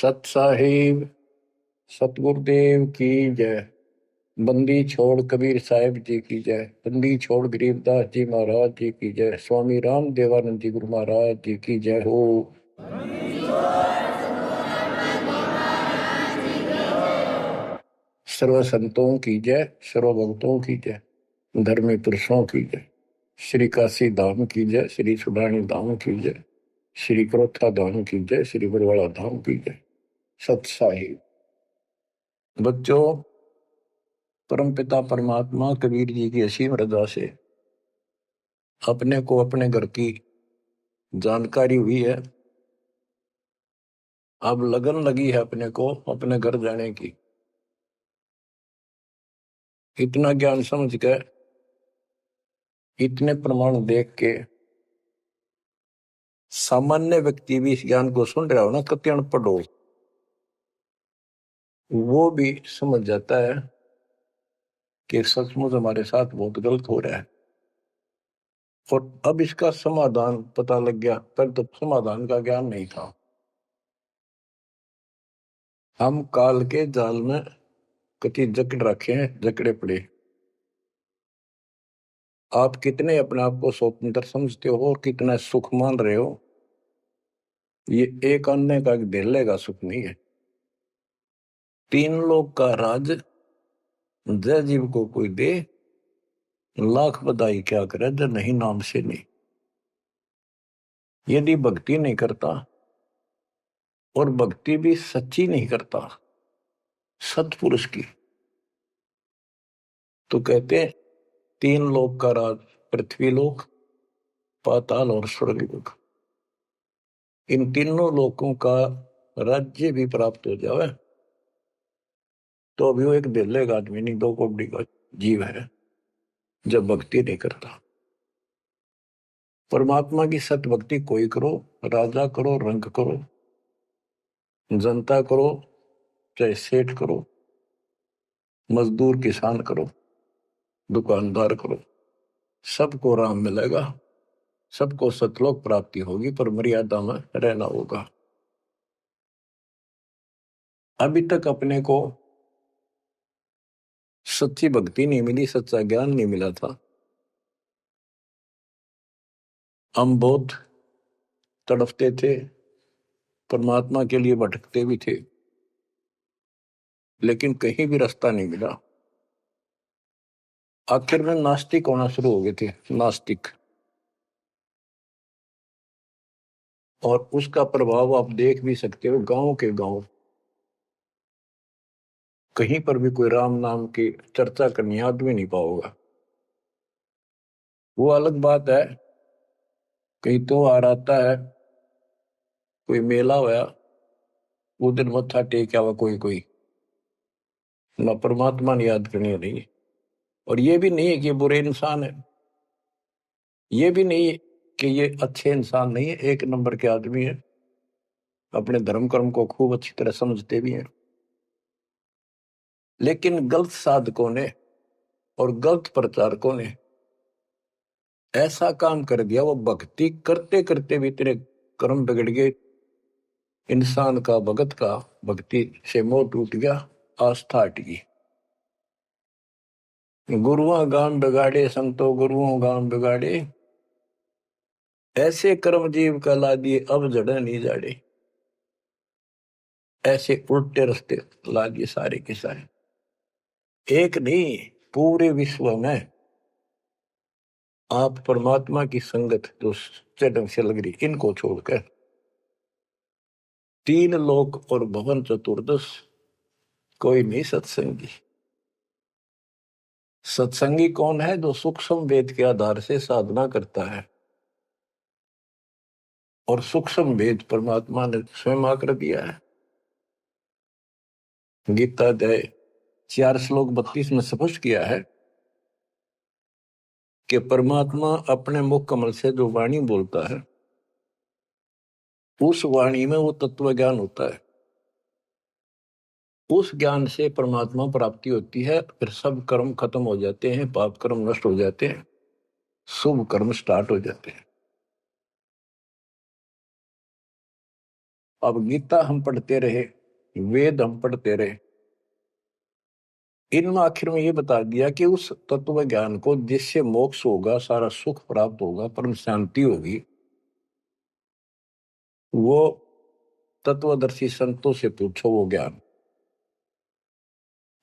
सत साहिब सतगुरुदेव की जय। बंदी छोड़ कबीर साहिब जी की जय। बंदी छोड़ गरीबदास जी महाराज जी की जय। स्वामी राम देवानंद जी गुरु महाराज जी की जय हो। सर्व संतों की जय, सर्व भक्तों की जय, धर्मी पुरुषों की जय। श्री काशी धाम की जय, श्री सुडानी धाम की जय, श्री क्रोथा धाम की जय, श्री बरवाड़ा धाम की जय। सत साहिब बच्चों, परमपिता परमात्मा कबीर जी की असीम रजा से अपने को अपने घर की जानकारी हुई है। अब लगन लगी है अपने को अपने घर जाने की। इतना ज्ञान समझ के, इतने प्रमाण देख के सामान्य व्यक्ति भी इस ज्ञान को सुन रहा हो ना, कति अनपढ़ हो, वो भी समझ जाता है कि सचमुच हमारे साथ बहुत गलत हो रहा है। और अब इसका समाधान पता लग गया। पर तो समाधान का ज्ञान नहीं था। हम काल के जाल में कति जकड़ रखे हैं, जकड़े पड़े। आप कितने अपने आप को स्वतंत्र समझते हो और कितना सुख मान रहे हो, ये एक अन्य का धेले का सुख नहीं है। तीन लोग का राज जय जीव को कोई दे, लाख बधाई क्या करे जय नहीं नाम से नहीं। यदि भक्ति नहीं करता और भक्ति भी सच्ची नहीं करता सत्पुरुष की, तो कहते हैं तीन लोक का राज, पृथ्वी लोक, पाताल और स्वर्ग लोक, इन तीनों लोकों का राज्य भी प्राप्त हो जाए तो अभी वो एक दिल्ले का आदमी नहीं, 2 कोड़ी का जीव है जब भक्ति नहीं करता। परमात्मा की सत भक्ति कोई करो, राजा करो, रंग करो, जनता करो, चाहे सेठ करो, मजदूर किसान करो, दुकानदार करो, सबको राम मिलेगा, सबको सतलोक प्राप्ति होगी, पर मर्यादा में रहना होगा। अभी तक अपने को सच्ची भक्ति नहीं मिली, सच्चा ज्ञान नहीं मिला था। हम बहुत तड़पते थे, परमात्मा के लिए भटकते भी थे, लेकिन कहीं भी रास्ता नहीं मिला। आखिर में नास्तिक होना शुरू हो गए थे, नास्तिक। और उसका प्रभाव आप देख भी सकते हो, गांव के गांव कहीं पर भी कोई राम नाम की चर्चा करनी आदमी नहीं पाओगा। वो अलग बात है, कहीं तो आ आता है, कोई मेला होया, वो दिन मत्था टेक आवा कोई कोई, ना परमात्मा ने याद करनी नहीं। और ये भी नहीं है कि ये बुरे इंसान है, ये भी नहीं है कि ये अच्छे इंसान नहीं है, एक नंबर के आदमी है, अपने धर्म कर्म को खूब अच्छी तरह समझते भी हैं। लेकिन गलत साधकों ने और गलत प्रचारकों ने ऐसा काम कर दिया, वो भक्ति करते करते भी तेरे कर्म बिगड़ गए। इंसान का भगत का भक्ति से मोह टूट गया, आस्था हट गई। गुरुओं गान बिगाड़े, संतो गुरुओं गान बिगाड़े, ऐसे कर्म जीव का ला दिए अब जड़े नहीं जाड़े। ऐसे उल्टे रास्ते ला दिए सारे के सारे। एक नहीं, पूरे विश्व में आप परमात्मा की संगत जो सच्चे ढंग से लग रही, इनको छोड़कर तीन लोक और भवन चतुर्दश कोई नहीं सत्संगी। सत्संगी कौन है? जो सूक्ष्म वेद के आधार से साधना करता है। और सूक्ष्म वेद परमात्मा ने स्वयं आकर दिया है। गीता अध्याय 4 श्लोक 32 में स्पष्ट किया है कि परमात्मा अपने मुख कमल से जो वाणी बोलता है, उस वाणी में वो तत्व ज्ञान होता है। उस ज्ञान से परमात्मा प्राप्ति होती है, फिर सब कर्म खत्म हो जाते हैं, पाप कर्म नष्ट हो जाते हैं, शुभ कर्म स्टार्ट हो जाते हैं। अब गीता हम पढ़ते रहे, वेद हम पढ़ते रहे, इनमें आखिर में ये बता दिया कि उस तत्व ज्ञान को जिससे मोक्ष होगा, सारा सुख प्राप्त होगा, परम शांति होगी, वो तत्वदर्शी संतों से पूछो वो ज्ञान।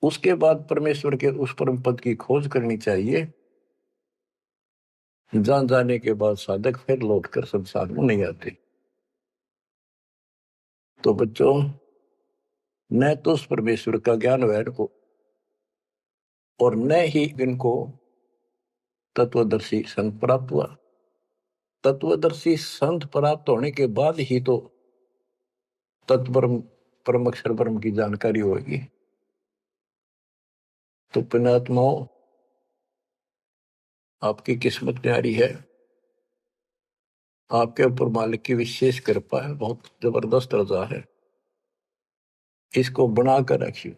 उसके बाद परमेश्वर के उस परम पद की खोज करनी चाहिए, जान जाने के बाद साधक फिर लौटकर संसार में नहीं आते। तो बच्चों, न तो उस परमेश्वर का ज्ञान वैर को, और न ही इनको तत्वदर्शी संत प्राप्त हुआ। तत्वदर्शी संत प्राप्त होने के बाद ही तो तत्परम परम अक्षर ब्रह्म की जानकारी होगी। तो पुण्यात्माओं, आपकी किस्मत न्यारी है, आपके ऊपर मालिक की विशेष कृपा है, बहुत जबरदस्त रजा है, इसको बनाकर रखिए।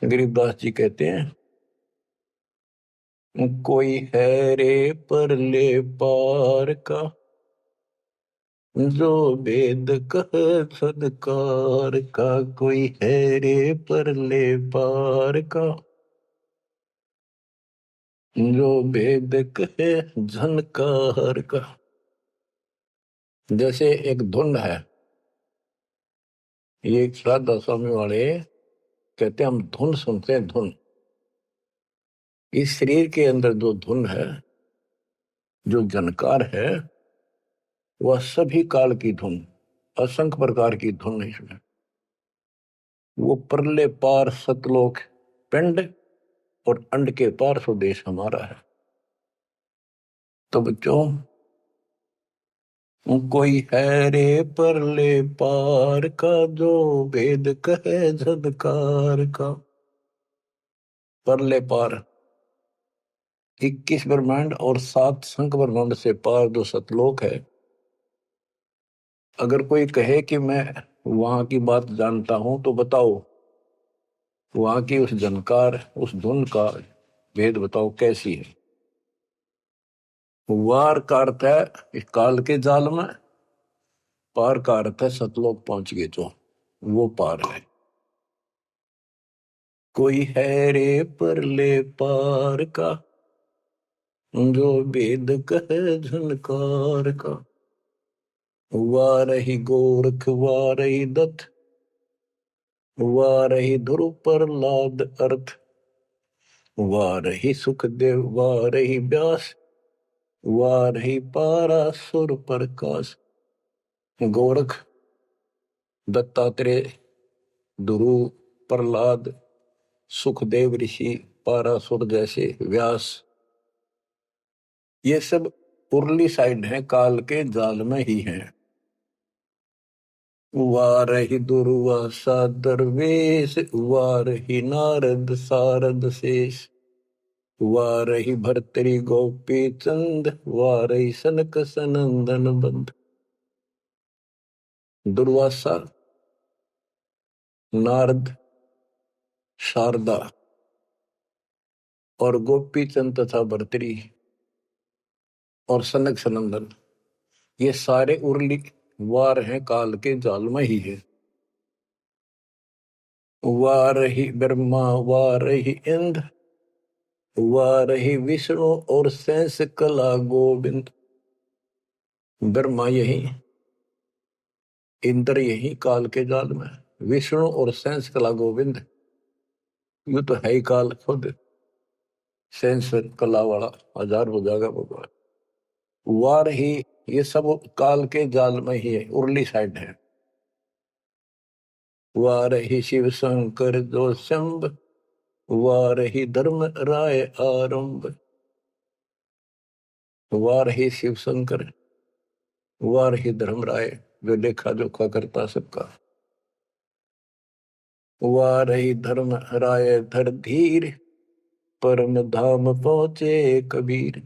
गरीबदास जी कहते हैं, कोई है रे परले पार का, जो वेद कह सदकार का, कोई है रे परले पार का, जो वेद कहे झनकार का। जैसे एक धुन है, ये एक श्राद्धा स्वामी वाले कहते हैं, हम धुन सुनते हैं, धुन। इस शरीर के अंदर जो धुन है, जो जनकार है, वह सभी काल की धुन, असंख्य प्रकार की धुन है इसमें। वो परले पार सतलोक पिंड और अंड के पार स्वदेश हमारा है। तो बच्चों, कोई है रे परले पार का, जो वेद कहे झनकार का। परले पार 21 ब्रह्मांड और 7 संख्य ब्रह्मांड से पार जो सतलोक है, अगर कोई कहे कि मैं वहां की बात जानता हूं, तो बताओ वहां की उस जनकार, उस धुन का भेद बताओ कैसी है। वार का अर्थ है इस काल के जाल में, पार का अर्थ है सतलोक पहुंच गए जो, वो पार है। कोई है रे परले पार का, जो वेद कहे झनकार का। वारही गोरख वारही दत्त, वारही ध्रुव प्रहलाद अर्थ, वारही सुखदेव वारही व्यास, वारही पारासुर प्रकाश। गोरख, दत्तात्रेय, ध्रुव, प्रहलाद, सुखदेव ऋषि, पारासुर जैसे, व्यास, ये सब उर्ली साइड है, काल के जाल में ही है। वारही दुर्वासा दरवेश, वारही नारद सारद शेष, वारही भर्तरी गोपी चंद, वारही सनक सनंदन बंद। दुर्वासा, नारद, शारदा और गोपी चंद तथा भर्तरी और सनक सनंदन, ये सारे उर्ली वार हैं, काल के जाल में ही है। वारही ब्रह्मा वारही इंद्र, वारही विष्णु और शेष कला गोविंद। ब्रह्मा यही, इंद्र यही काल के जाल में, विष्णु और शेष कला गोविंद, यू तो है ही काल खुद, शेष कला वाला हजार हो जाएगा भगवान। वार ही, ये सब काल के जाल में ही है, उर्ली साइड है। वार ही शिव शंकर जो शंभ, वार ही धर्म राय आरंभ। वार ही शिव शंकर, वार ही धर्म राय, जो लेखा जोखा करता सबका। वार ही धर्म राय धर धीर, परम धाम पहुंचे कबीर।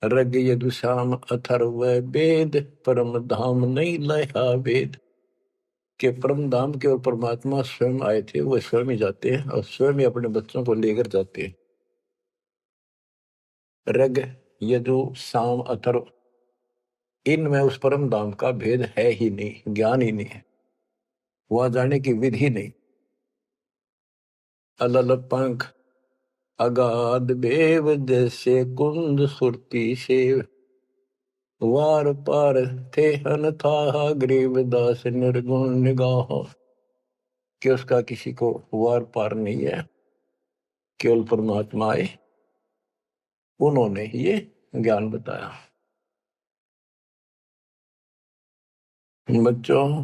रग यदुश्याम अथर्व वेद, परम धाम नहीं लया वेद। के परम धाम के और परमात्मा स्वयं आए थे, वो स्वयं ही जाते हैं और स्वयं ही अपने बच्चों को लेकर जाते हैं। रग, यदु, साम, अथर्व, इनमें उस परम धाम का भेद है ही नहीं, ज्ञान ही नहीं है, वहां जाने की विधि नहीं। अलल पंख अगाध बेव जैसे कुंद सुरती सेव, वार पार थे हन था गरीबदास निर्गुण निगाह। कि उसका किसी को वार पार नहीं है, केवल परमात्मा आए, उन्होंने ही ये ज्ञान बताया। बच्चों,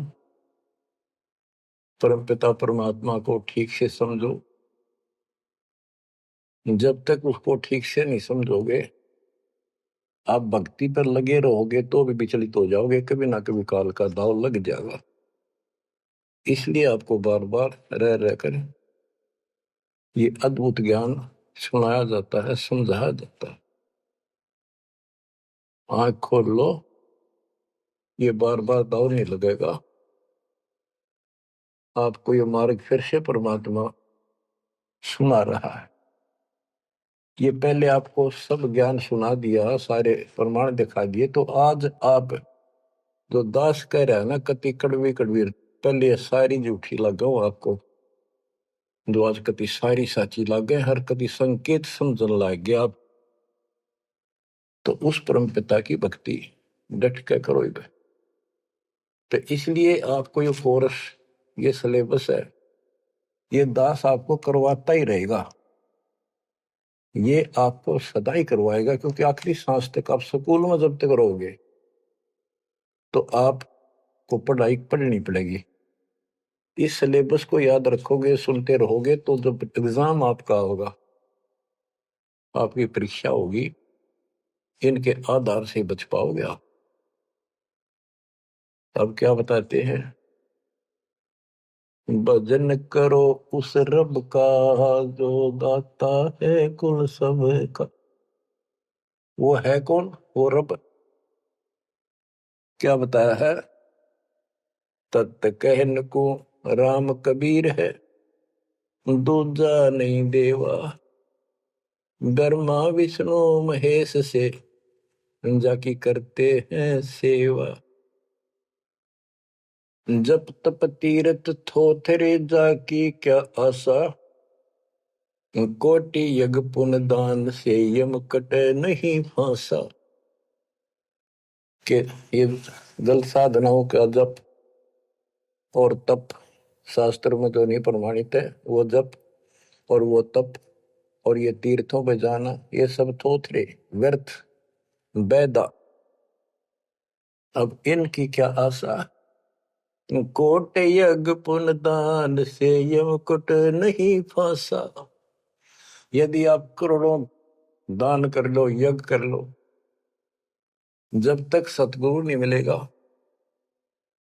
परमपिता परमात्मा को ठीक से समझो। जब तक उसको ठीक से नहीं समझोगे, आप भक्ति पर लगे रहोगे तो भी विचलित हो जाओगे, कभी ना कभी काल का दाव लग जाएगा। इसलिए आपको बार बार रह रहकर ये अद्भुत ज्ञान सुनाया जाता है, समझाया जाता है। आंख खोल लो, ये बार बार दाव नहीं लगेगा। आपको ये मार्ग फिर से परमात्मा सुना रहा है। ये पहले आपको सब ज्ञान सुना दिया, सारे प्रमाण दिखा दिए, तो आज आप जो दास कह रहा है ना, कति कड़वी कड़वी, पहले ये सारी झूठी लगाओ आपको, जो आज कति सारी साची लागे, हर कति संकेत समझन लग गया आप। तो उस परम पिता की भक्ति डट के करो इधर। तो इसलिए आपको ये कोर्स, ये सिलेबस है, ये दास आपको करवाता ही रहेगा, ये आपको सदा ही करवाएगा, क्योंकि आखिरी सांस तक आप स्कूल में जब तक रहोगे तो आपको पढ़ाई पढ़नी पड़ेगी। इस सिलेबस को याद रखोगे, सुनते रहोगे, तो जब एग्जाम आपका होगा, आपकी परीक्षा होगी, इनके आधार से बच पाओगे आप। अब क्या बताते हैं, भजन करो उस रब का जो दाता है कुल सब का। वो है कौन? वो रब। क्या बताया है? तत् कहन को राम कबीर है, दूजा नहीं देवा, ब्रह्मा विष्णु महेश से जाकी करते हैं सेवा। जप तप तीरथ थोथरे जाकी क्या आशा, कोटि यज्ञ पुण्य दान से यम कटे नहीं फांसा। के ये जल साधनाओं का जप और तप शास्त्र में तो नहीं प्रमाणित है। वो जप और वो तप और ये तीर्थों पे जाना, ये सब थोथरे, व्यर्थ, बैदा। अब इनकी क्या आशा? कोट यज्ञ पुण्य दान से यम कुट नहीं फांसा। यदि आप करोड़ों दान कर लो, यज्ञ कर लो, जब तक सतगुरु नहीं मिलेगा,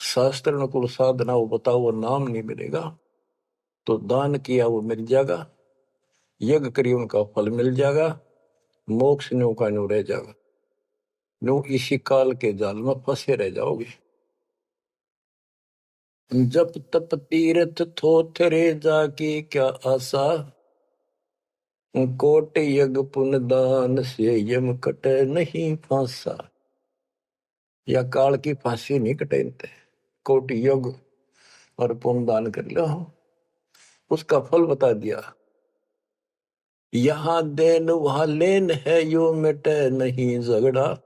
शास्त्र अनुकूल साधना वो बताओ वो नाम नहीं मिलेगा, तो दान किया वो मिल जाएगा, यज्ञ करिए उनका फल मिल जाएगा, मोक्ष न्यू का न्यू रह जाएगा, न्यू इसी काल के जाल में फंसे रह जाओगे। जब तप तीर्थ थोथरे जाके क्या आशा, कोट यज्ञ पुण्य दान से यम कटे नहीं फांसा। या काल की फांसी नहीं कटेनते, कोटि यज्ञ और पुण्य दान कर लो, उसका फल बता दिया। यहां देन वहां लेन है, यो मिटे नहीं झगड़ा,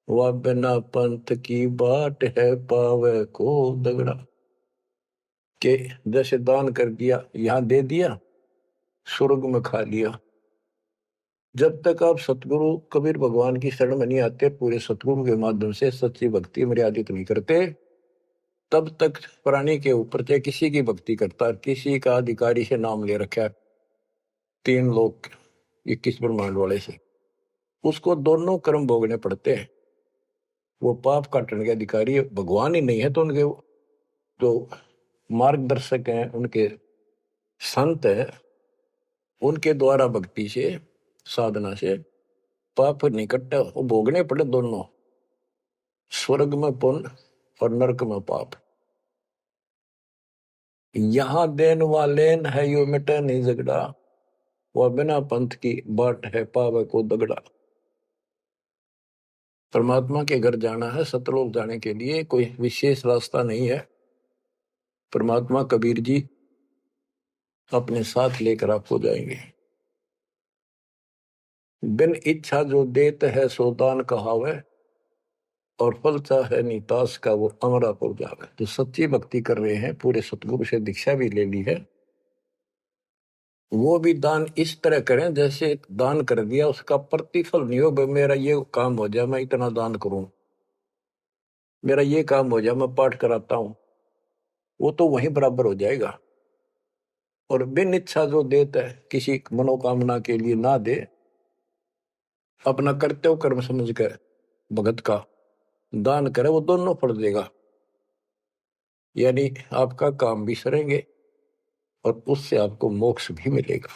वह बिना पंथ की बाट है पावे को दगड़ा। के जैसे दान कर दिया, यहां दे दिया, स्वर्ग में खा लिया। जब तक आप सतगुरु कबीर भगवान की शरण में नहीं आते, पूरे सतगुरु के माध्यम से सच्ची भक्ति मर्यादित नहीं करते, तब तक प्राणी के ऊपर चाहे किसी की भक्ति करता, किसी का अधिकारी से नाम ले रखा है, 3 लोग 21 ब्रह्मांड वाले से, उसको दोनों कर्म भोगने पड़ते हैं। वो पाप काटने के अधिकारी भगवान ही नहीं है, तो उनके जो मार्गदर्शक हैं, उनके संत हैं, उनके द्वारा भक्ति से, साधना से पाप नहीं कटता, वो भोगने पड़े दोनों, स्वर्ग में पुण्य और नरक में पाप। यहां देन वालेन है, यो मिटे नहीं झगड़ा, वह बिना पंथ की बाट है पावे को दगड़ा। परमात्मा के घर जाना है, सतलोक जाने के लिए कोई विशेष रास्ता नहीं है। परमात्मा कबीर जी अपने साथ लेकर आपको जाएंगे। बिन इच्छा जो देत है सो दान कहावे, और फल चाहे नीतास का वो अमरापुर जावे। जो सच्ची भक्ति कर रहे हैं, पूरे सतगुरु से दीक्षा भी ले ली है, वो भी दान इस तरह करें जैसे दान कर दिया उसका प्रतिफल नहीं हो। भाई मेरा ये काम हो जाए मैं इतना दान करूं, मेरा ये काम हो जाए मैं पाठ कराता हूं, वो तो वहीं बराबर हो जाएगा। और बिन इच्छा जो देता है, किसी मनोकामना के लिए ना दे, अपना कर्तव्य कर्म समझ कर भगत का दान करे, वो दोनों फल देगा। यानी आपका काम भी सरेंगे और उससे आपको मोक्ष भी मिलेगा।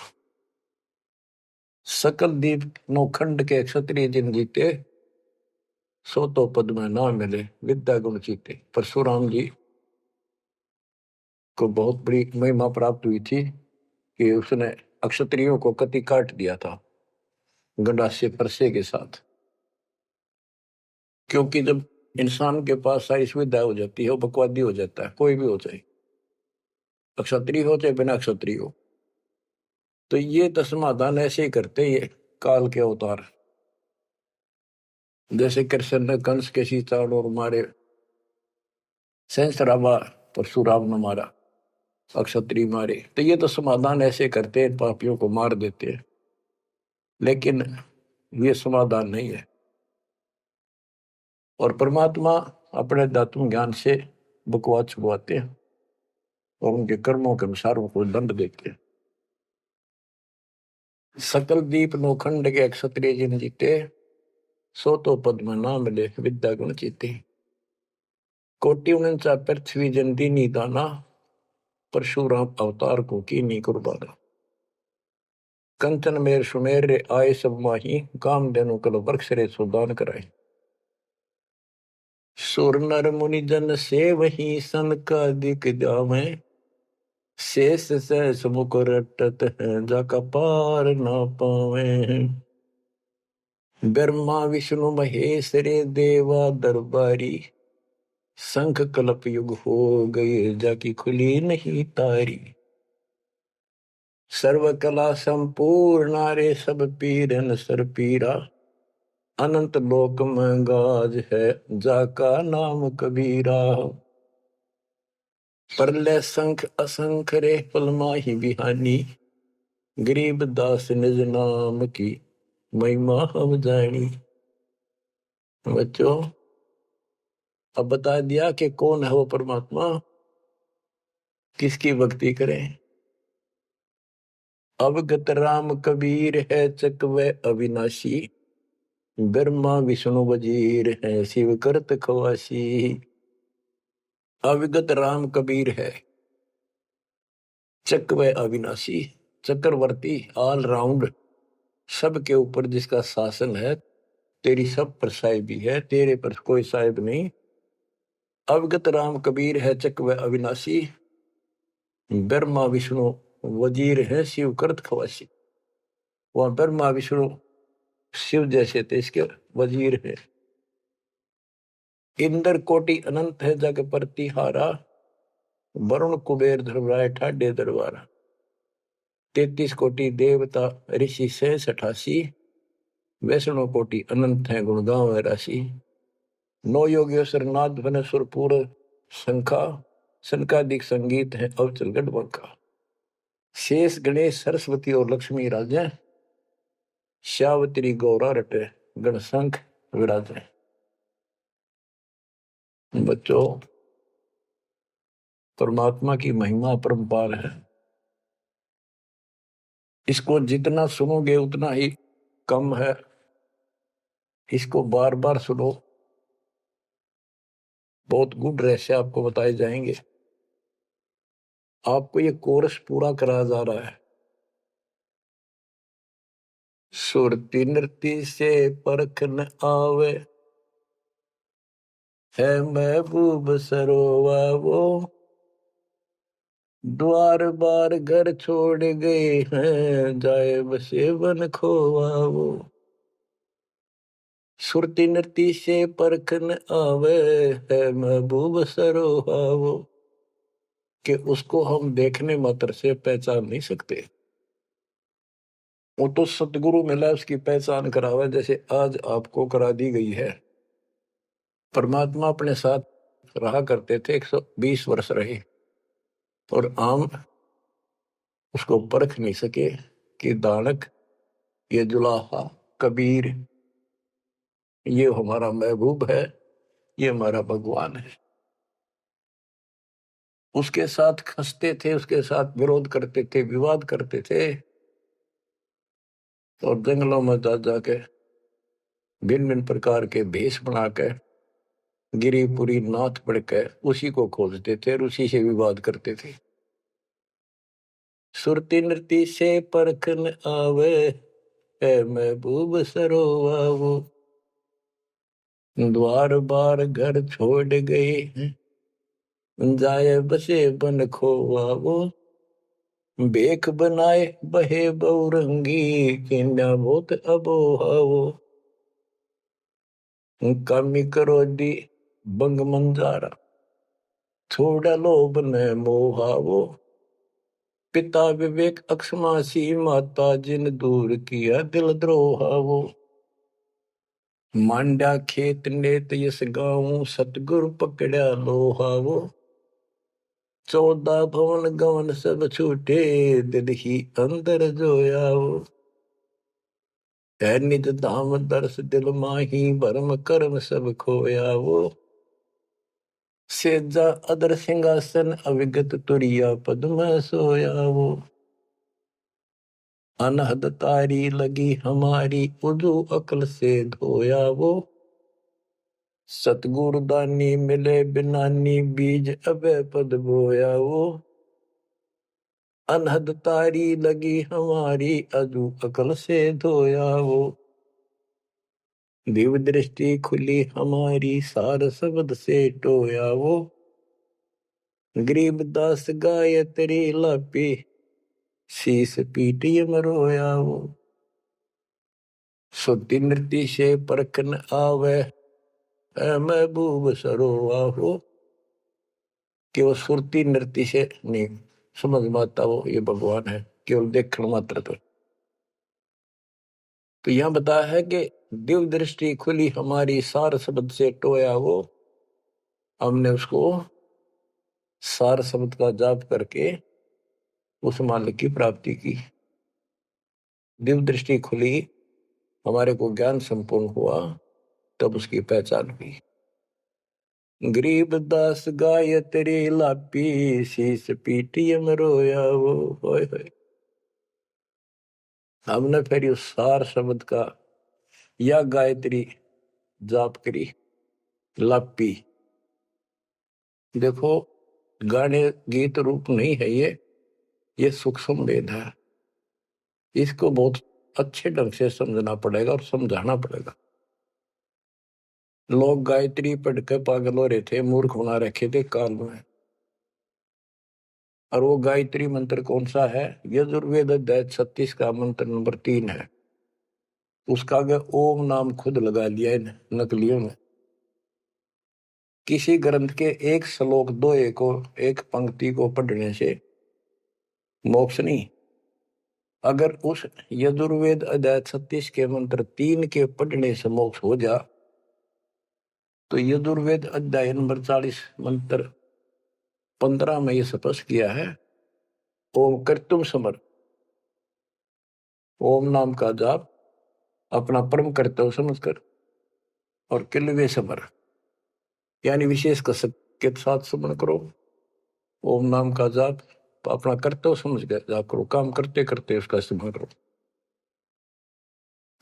सकल दीप नौखंड के क्षत्रिय जिन जीते, सो तो पद में ना मिले विद्या गुण जीते। परशुराम जी को बहुत बड़ी महिमा प्राप्त हुई थी कि उसने अक्षत्रियों को कति काट दिया था गंडासे परसे के साथ। क्योंकि जब इंसान के पास सारी सुविधा हो जाती है, वो बकवादी हो जाता है, कोई भी हो जाए, अक्षत्रिय हो चाहे बिना क्षत्रिय हो। तो ये तो समाधान ऐसे ही करते ये काल के अवतार। जैसे कृष्ण ने कंस के सीताड़ और मारे, सहस्राबा परशुराम ने मारा, अक्षत्रिय मारे। तो ये तो समाधान ऐसे करते हैं, पापियों को मार देते हैं। लेकिन ये समाधान नहीं है। और परमात्मा अपने दातुम ज्ञान से बकवाद छुपवाते हैं और उनके कर्मों के अनुसार उनको दंड देते हैं। सकल दीप नौखंड के क्षत्रिय जिन जीते, सो तो पद में ना मिले विद्या गुण जीते। कोटि उनचा पृथ्वी जंती निदाना, परशुराम अवतार को की नी कुर्बाना। कंचन मेर सुमेर रे आए सब माही, काम देनु कल वृक्ष रे सुदान कराए। सुर नर मुनि जन से वही सन का दिख जावे, शेष सहस मुख रटत है जाका पार ना पावे। ब्रह्मा विष्णु महेश रे देवा दरबारी, शंख कल्प युग हो गए जाकी खुली नहीं तारी। सर्व कला संपूर्ण रे सब पीरन सर पीरा, अनंत लोक में गाज है जाका नाम कबीरा। परले संख असंख रे पल माही बिहानी, गरीब दास निज नाम की महिमा हम जानी। बच्चों अब बता दिया कि कौन है वो परमात्मा, किसकी भक्ति करें। अवगत राम कबीर है चकवे अविनाशी, ब्रह्मा विष्णु वजीर है शिव करत खवासी। अविगत राम कबीर है, चकवे अविनाशी, चक्रवर्ती ऑल राउंड, सबके ऊपर जिसका शासन है, तेरी सब पर साहिबी है, तेरे पर कोई साहिब नहीं। अवगत राम कबीर है चकवे अविनाशी, ब्रह्मा विष्णु वजीर है शिव करत खवासी। वह ब्रह्मा विष्णु शिव जैसे थे, इसके वजीर है। इंद्र कोटि अनंत है जग प्रतिहारा, वरुण कुबेर धर्मराय ठाडे दरबारा। 33 कोटि देवता ऋषि से 88, वैष्णव कोटि अनंत है गुण गाँव है राशि। नौ योगेश्वर नाद बन सुरपुर शंखा, शंकादिक संगीत है अवचल गढ़बंका। शेष गणेश सरस्वती और लक्ष्मी राजे, श्यावत्री गौरा रटे गण शंख विराजे। बच्चों परमात्मा की महिमा अपरंपार है, इसको जितना सुनोगे उतना ही कम है। इसको बार बार सुनो, बहुत गुड रहस्य आपको बताए जाएंगे। आपको ये कोर्स पूरा कराया जा रहा है। सुरती नृत्य से परख न आवे, है महबूब सरोवा वो, द्वार बार घर छोड़ गए हैं, जाए बसे बन खोवा वो। सुरती नृत्य से परखन आवे है महबूब सरोहावो, कि उसको हम देखने मात्र से पहचान नहीं सकते। वो तो सतगुरु मिला उसकी पहचान करावे, जैसे आज आपको करा दी गई है। परमात्मा अपने साथ रहा करते थे, 120 वर्ष रहे, और आम उसको परख नहीं सके कि दानक, ये जुलाहा, कबीर, ये हमारा महबूब है, ये हमारा भगवान है। उसके साथ खसते थे, उसके साथ विरोध करते थे, विवाद करते थे, और जंगलों में जा जाके भिन्न भिन्न प्रकार के भेष बनाकर गिरिपुरी नाथ पढ़कर उसी को खोजते थे और उसी से विवाद करते थे। सुरती नृत्य से परखन आवे है महबूब सरोवावो, द्वार बार घर छोड़ गए जाए बसे बन खोवावो, बेख बनाए बहे बहुरंगी किन्या बहुत अबोहावो, कामी करो दी बंग मंजारा थोड़ा लोभ न मोहावो, पिता विवेक अक्षमासी माता जिन दूर किया दिल द्रोहावो, मांडा खेत नेत यस गाऊं सतगुरु पकड़ा लोहावो, 14 भवन गवन सब छूटे दिल ही अंदर जोयावो, है निज धाम दर्श दिल माही भरम कर्म सब खोयावो, सेजा अदर सिंहासन अविगत तुरिया पद्म सोयावो, अनहद तारी लगी हमारी उजू अकल से धोयावो, सतगुरु दानी मिले बिनानी बीज अभय पद बोयावो, अनहद तारी लगी हमारी अजू अकल से धोयावो, दिव्य दृष्टि खुली हमारी सार शब्द से टोयावो, गरीब दास गाय तेरी लापी शीस पीटी मरोयावो, सुरती नृत्य से परखन आवे महबूब सरोवाहो, कि वो सुरती नृत्य से नहीं समझ में आता वो ये भगवान है, केवल देखने मात्र। तो यहां बताया है कि दिव्य दृष्टि खुली हमारी सार शब्द से टोया वो, हमने उसको सार शब्द का जाप करके उस मालिक की प्राप्ति की। दिव्य दृष्टि खुली, हमारे को ज्ञान संपूर्ण हुआ, तब उसकी पहचान हुई। गरीब दास गाय तेरी लापी शीस पीटियम रोया वो, होय होय। हमने फिर उस सार शब्द का या गायत्री जाप करी, लापी। देखो गाने गीत रूप नहीं है ये सूक्ष्म वेद है, इसको बहुत अच्छे ढंग से समझना पड़ेगा और समझाना पड़ेगा। लोग गायत्री पढ़ के पागल हो रहे थे, मूर्ख बना रखे थे काल में। और वो गायत्री मंत्र कौन सा है? यजुर्वेद अध्याय 36 का मंत्र नंबर 3 है। उसका आगे ओम नाम खुद लगा लिया इन नकलियों ने। किसी ग्रंथ के एक श्लोक दोहे को, एक पंक्ति को पढ़ने से मोक्ष नहीं। अगर उस यजुर्वेद अध्याय 36 के मंत्र 3 के पढ़ने से मोक्ष हो जा, तो यजुर्वेद अध्याय नंबर 40 मंत्र 15 में यह स्पष्ट किया है, ओम कर्तुम समर, ओम नाम का जाप अपना परम कर्तव्य समझकर और किलवे समर यानी विशेष कसक के साथ सुमन करो। ओम नाम का जाप अपना कर्तव्य समझ कर जाप करो, काम करते करते उसका इस्तेमाल करो।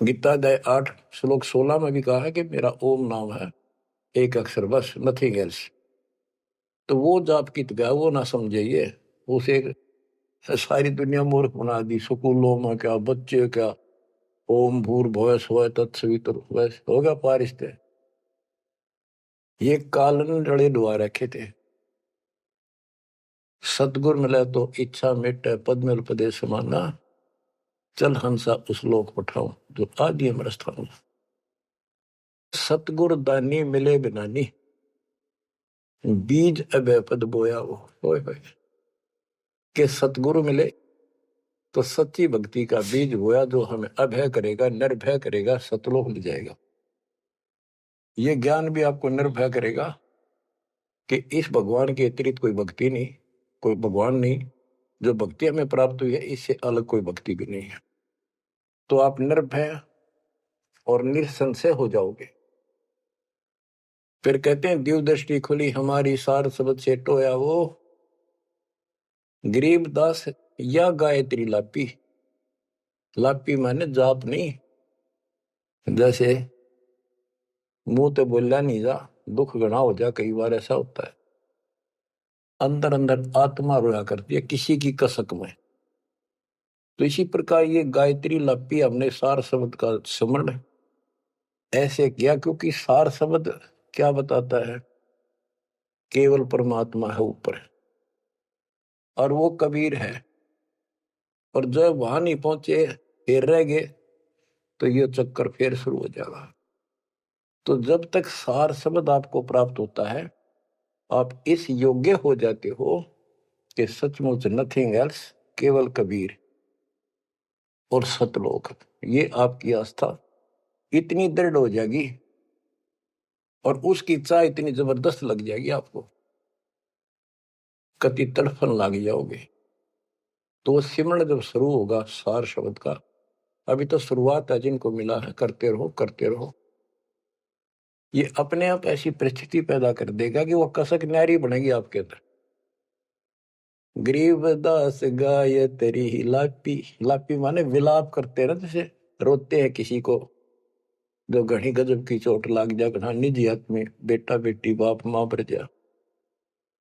गीता अध्याय 8 श्लोक 16 में भी कहा है कि मेरा ओम नाम है, एक अक्षर बस, नथिंग एल्स। तो वो जाप की गया वो ना समझिए, उसे सारी दुनिया मूर्ख बना दी। स्कूलों में क्या, बच्चे क्या, ओम भूर्भुवः स्वः तत्सवितुर्वरेण्यं होगा पारिस्ते, ये कालन रड़े डुआ रखे थे। सतगुर मिले तो इच्छा मिटे पद में उपदेश माना, चल हंसा उस लोक पठाऊं जो आदि अमर स्थान। सतगुर दानी मिले बिनानी, बीज अभय पद बोया वो। होय होय, के सतगुरु मिले तो सच्ची भक्ति का बीज बोया, जो हमें अभय करेगा, निर्भय करेगा, सतलोक ले जाएगा। ये ज्ञान भी आपको निर्भय करेगा कि इस भगवान के अतिरिक्त कोई भक्ति नहीं, कोई भगवान नहीं। जो भक्ति हमें प्राप्त हुई है, इससे अलग कोई भक्ति भी नहीं है। तो आप निर्भय और निसंशय हो जाओगे। फिर कहते हैं दिव्य दृष्टि खुली हमारी, सार शब्द से टोया वो, गरीब दास या गायत्री लापी। लापी माने जाप नहीं, जैसे मुंह तो बोला नहीं जा, दुख गणा हो जा, कई बार ऐसा होता है। अंदर अंदर आत्मा रोया करती है किसी की कसक में। तो इसी प्रकार ये गायत्री लापी हमने सार शब्द का स्मरण ऐसे किया, क्योंकि सार शब्द क्या बताता है? केवल परमात्मा है ऊपर, और वो कबीर है। और जब वहां नहीं पहुंचे, फिर रह गए, तो ये चक्कर फिर शुरू हो जाएगा। तो जब तक सार शब्द आपको प्राप्त होता है, आप इस योग्य हो जाते हो कि सचमुच नथिंग एल्स, केवल कबीर और सतलोक। ये आपकी आस्था इतनी दृढ़ हो जाएगी और उसकी चाह इतनी जबरदस्त लग जाएगी आपको, कति तड़फन लग जाओगे। तो वो सिमरण जब शुरू होगा सार शब्द का, अभी तो शुरुआत है, जिनको मिला है करते रहो करते रहो। ये अपने आप ऐसी परिस्थिति पैदा कर देगा कि वो कसक न्यारी बनेगी आपके अंदर। गरीबदास गाय तेरी लापी, लापी माने विलाप करते ना, जैसे रोते हैं किसी को जो घनी गजब की चोट लाग जा, घना निजी आदमी, बेटा बेटी बाप मां पर जा,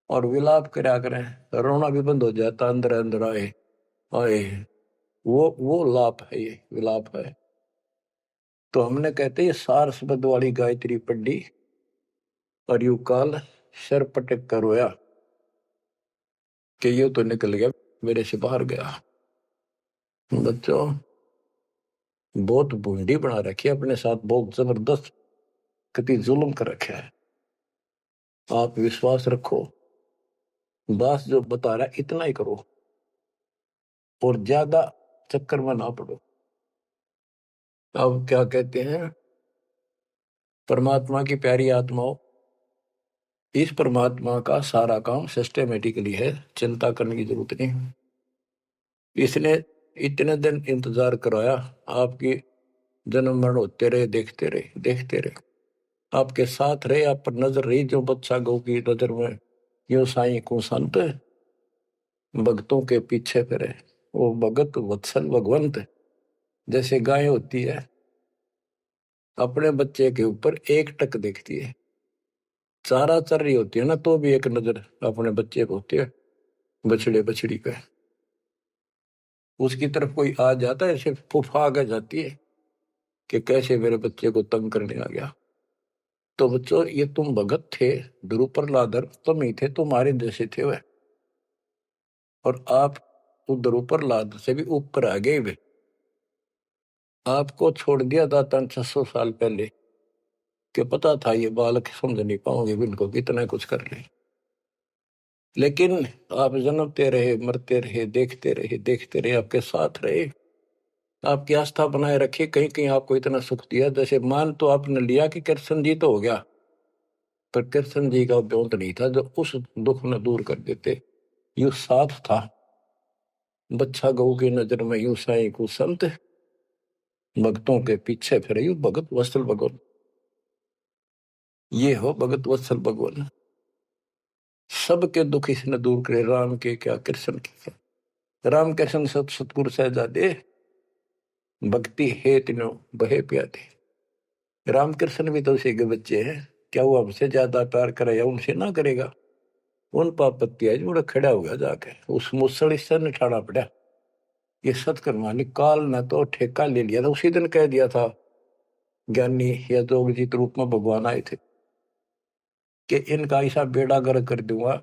और विलाप करा करें, रोना भी बंद हो जाता, अंदर अंदर आए आए। वो लाप है, ये विलाप है। तो हमने कहते ये सार शब्द वाली गायत्री पढ़ी और यू काल सर पटक कर रोया कि ये तो निकल गया, मेरे से बाहर गया। बच्चों, बहुत बूंदी बना रखी है अपने साथ, बहुत जबरदस्त कति जुल्म कर रखा है। आप विश्वास रखो, दास जो बता रहा है इतना ही करो और ज्यादा चक्कर में ना पड़ो। अब क्या कहते हैं, परमात्मा की प्यारी आत्माओं, इस परमात्मा का सारा काम सिस्टमेटिकली है, चिंता करने की जरूरत नहीं। इसने इतने दिन इंतजार कराया, आपकी जन्म मरण होते रहे, देखते रहे देखते रहे, आपके साथ रहे, आप पर नजर रही, जो बच्चा गौ की नजर में यो साई को संत भक्तों के पीछे फिरे। वो भगत वत्सल भगवंत, जैसे गाय होती है अपने बच्चे के ऊपर एक टक देखती है, चारा चर रही होती है ना, तो भी एक नजर अपने बच्चे को होती है, बछड़े बछड़ी पे। उसकी तरफ कोई आ जाता है, ऐसे फुफा आगे जाती है कि कैसे मेरे बच्चे को तंग करने आ गया। तो बच्चों, ये तुम भगत थे, ध्रुव प्रहलादर तुम ही थे, तुम्हारे जैसे थे वह, और आप तो ध्रुव प्रहलाद से भी ऊपर आ गए वे। आपको छोड़ दिया था 600 साल पहले, कि पता था ये बालक समझ नहीं पाओगे, इनको कितना कुछ कर ले। लेकिन आप जन्मते रहे, मरते रहे, देखते रहे, आपके साथ रहे, आपकी आस्था बनाए रखी, कहीं कहीं आपको इतना सुख दिया। जैसे मान तो आपने लिया कि कृष्ण जी तो हो गया, पर कृष्ण जी का ब्योंत नहीं था जो उस दुख न दूर कर देते। यू साथ था, बच्चा गऊ की नजर में यू साई को संत, भक्तों के पीछे फिरे यू भगत वत्सल भगवान। ये हो भगत वत्सल भगवान, सबके दुख इसने दूर करे, राम के क्या कृष्ण के क्या। राम कृष्ण सतगुरु सहजादे, भक्ति है तीनों बहे प्यादे। रामकृष्ण भी तो उसी के बच्चे हैं, क्या वो हमसे ज्यादा प्यार करेगा? उनसे ना करेगा। उन पापत्ती है जो खड़ा हो गया जाके, उस मुसल से निठाना पड़ा। ये सतकर्मा काल ने तो ठेका ले लिया था, उसी दिन कह दिया था ज्ञानी या जोगजीत रूप में भगवान आए थे कि इनका ऐसा बेड़ा गर्क कर दूंगा,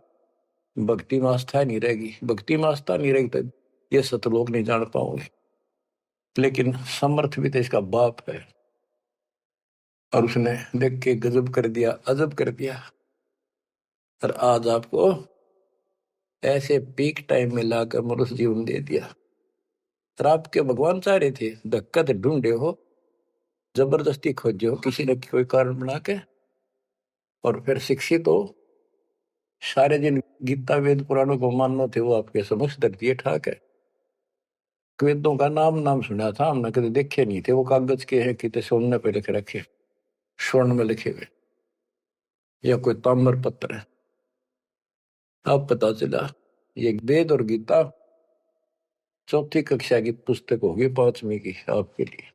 भक्ति में आस्था नहीं रहेगी, भक्ति में आस्था नहीं रहेगी तो ये सतलोक नहीं जान पाओगे। लेकिन समर्थ भी तो इसका बाप है, और उसने देख के गजब कर दिया, अजब कर दिया। और आज आपको ऐसे पीक टाइम में लाकर मनुष्य जीवन दे दिया। और आपके भगवान चाह रहे थे, धक्का तो ढूंढे हो, जबरदस्ती खोजे हो किसी न कोई कारण बना के, और फिर शिक्षित हो, सारे जिन गीता वेद पुराणों को मानना थे वो आपके समक्ष धर दिए ठाक है। वेदों का नाम नाम सुना था हमने, कभी देखे नहीं थे। वो कागज के हैं, कितने सोने पे लिख रखे, स्वर्ण में लिखे हुए, या कोई ताम्र पत्र है। अब पता चला ये वेद और गीता चौथी कक्षा की पुस्तक होगी, 5वीं की आपके लिए।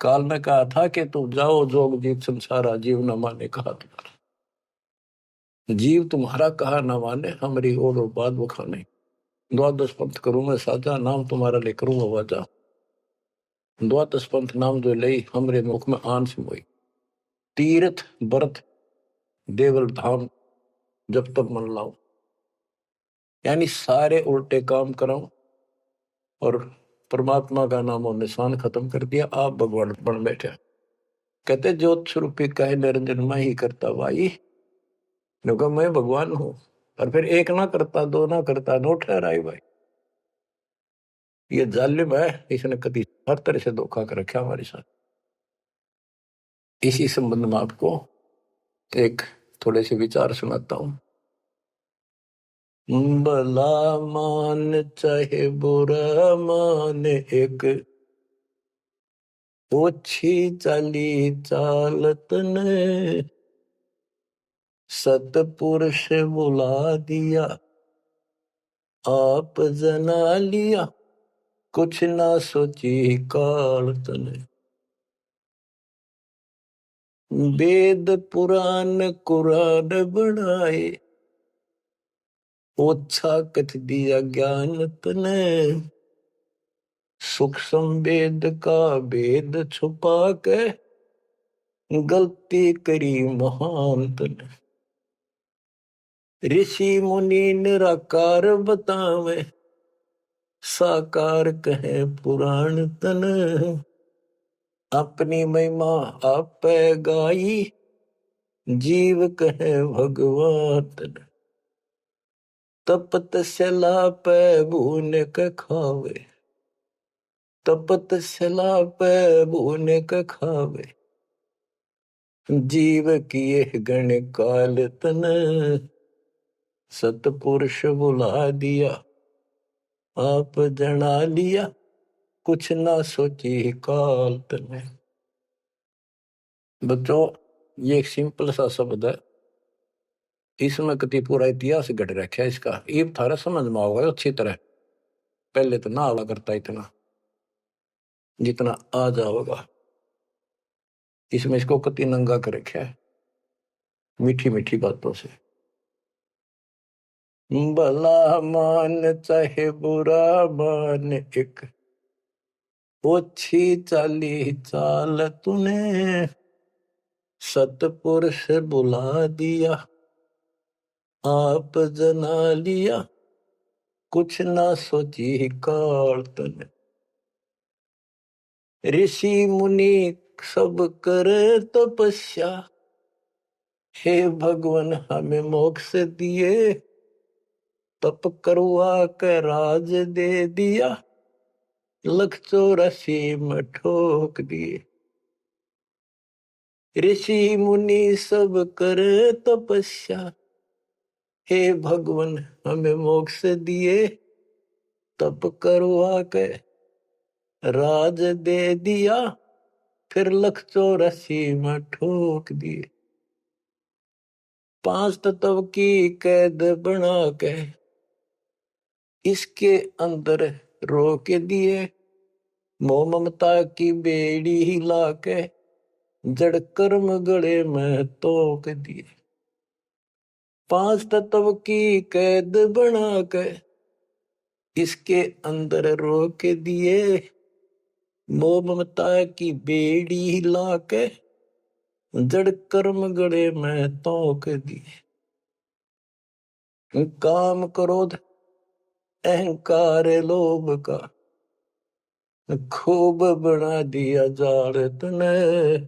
काल ने कहा था कि तू जाओ जोग जीत संसारा, जीव न माने कहा तुम्हारा। जीव तुम्हारा कहा न माने, हमारी और बात वो खाने। द्वादश पंथ करूं मैं साजा, नाम तुम्हारा ले करूं आवाजा। द्वादश पंथ नाम जो लई, हमरे मुख में आन से मोई। तीर्थ व्रत देवल धाम, जब तक मन लाओ। यानी सारे उल्टे काम कराऊं और परमात्मा का नाम और निशान खत्म कर दिया, आप भगवान बन बैठे। कहते ज्योत स्वरूपी कहे निरंजन मैं ही करता भाई, क्योंकि मैं भगवान हूं। और फिर एक ना करता, दो ना करता, नो ठहराई भाई। ये जालिम है, इसने कभी हर तरह से धोखा कर रखा हमारे साथ। इसी संबंध में आपको एक थोड़े से विचार सुनाता हूं। भला मान चाहे बुरा मान, एक ओछी चाली चालत ने सतपुरुष बुला दिया, आप जना लिया, कुछ ना सोची काल तने। वेद पुराण कुरान बनाए, ओछा कथ दिया ज्ञान तने। सूक्ष्म वेद का भेद छुपा के, गलती करी महान तने। ऋषि मुनि निराकार बतावे, साकार कहे पुराण तन। अपनी महिमा आप गाई, जीव कहे भगवान तन। तपत सला पे भून के खावे, तपत सला पे भून के खावे। जीव किए गण काल तन, सतपुरुष बुला दिया, आप जना लिया, कुछ ना सोची काल तने। बच्चों, ये एक सिंपल सा शब्द है, इसमें कति पूरा इतिहास घट रखा है इसका। ये थारा समझ में आओगे अच्छी तरह। पहले तो ना आवा करता इतना जितना आ जाओगा। इसमें इसको कति नंगा कर रखा है मीठी मीठी बातों से। भला मान चाहे बुरा मान, एक ओछी चाली चाल तूने। सतपुरुष बुला दिया, आप जना लिया, कुछ ना सोची काल तने। ऋषि मुनि सब करे तपस्या, हे भगवान हमें मोक्ष दिए। तप करवा के राज दे दिया, 184 में ठोक दिए। ऋषि मुनि सब करे तपस्या, हे भगवान हमें मोक्ष दिए। तप करवा के राज दे दिया, फिर 184 में ठोक दिए। 5 तत्व की कैद बना के इसके अंदर रोक दिए। मोह ममता की बेड़ी हिला के जड़ कर्म गले में तोक दिए। 5 तत्व की कैद बना के इसके अंदर रोक दिए। मोह ममता की बेड़ी हिला के जड़ कर्म गले में तोक दिए। काम क्रोध अहंकार लोभ का खूब बना दिया जाड़ तने,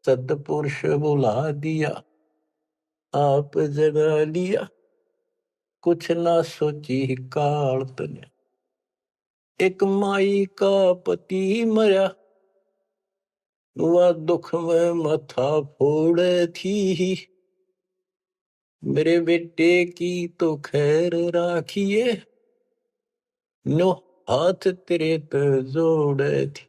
सतपुरुष बुला दिया, आप जगा लिया, कुछ ना सोची काल तने। एक माई का पति मरा, वह दुख में माथा फोड़े थी, मेरे बेटे की तो खैर राखिए, नो हाथ तेरे पे जोड़े थी।